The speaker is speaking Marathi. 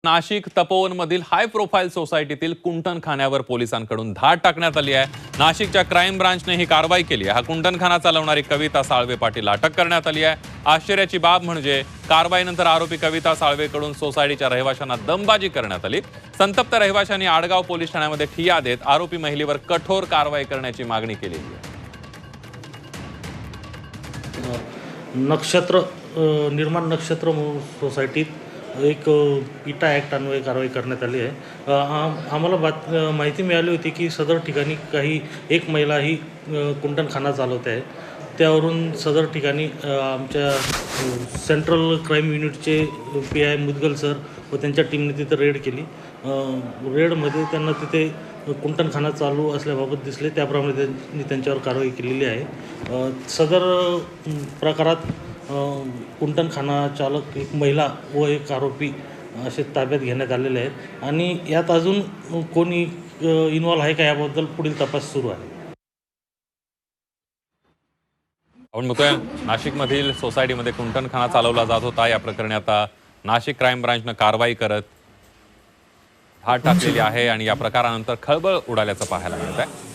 नाशिक तपोवनमधील हाय प्रोफाईल सोसायटीतील कुंटणखान्यावर पोलिसांकडून धाड टाकण्यात आली आहे। नाशिकच्या क्राईम ब्रांचने ही कारवाई केली आहे। हा कुंटणखाना चालवणारी कविता साळवे पाटील अटक करण्यात आली आहे। आश्चर्याची बाब म्हणजे कारवाईनंतर आरोपी कविता साळवेकडून सोसायटीच्या रहिवाशांना दमबाजी करण्यात आली। संतप्त रहिवाशांनी आडगाव पोलीस ठाण्यामध्ये ठिय्या देत आरोपी महिलेवर कठोर कारवाई करण्याची मागणी केली आहे। नक्षत्र निर्माण नक्षत्र सोसायटीत एक पिटा ॲक्ट अन्वये कारवाई करण्यात आली आहे। आम्हाला माहिती मिळाली होती की सदर ठिकाणी एक महिला ही कुंटणखाना चालवते आहे। त्यावरून सदर ठिकाणी आमच्या सेंट्रल क्राईम युनिटचे PI मुदगल सर व त्यांच्या टीमने तिथे रेड केली। रेडमध्ये त्यांना तिथे कुंटणखाना चालू असल्याबाबत दिसले, त्याप्रमाणे त्यांनी त्यांच्यावर कारवाई केलेली आहे। सदर प्रकारात कुंटणखाना चालक एक महिला व एक आरोपी असे ताब्यात घेण्यात आलेले आहेत आणि यात अजून कोणी इन्व्हॉल्व आहे का याबद्दल पुढील तपास सुरू आहे। आपण बघतोय नाशिकमधील सोसायटीमध्ये कुंटणखाना चालवला जात होता। या प्रकरणी आता नाशिक क्राईम ब्रांचने कारवाई करत धाड टाकलेली आहे आणि या प्रकारानंतर खळबळ उडाल्याचं पाहायला मिळत आहे।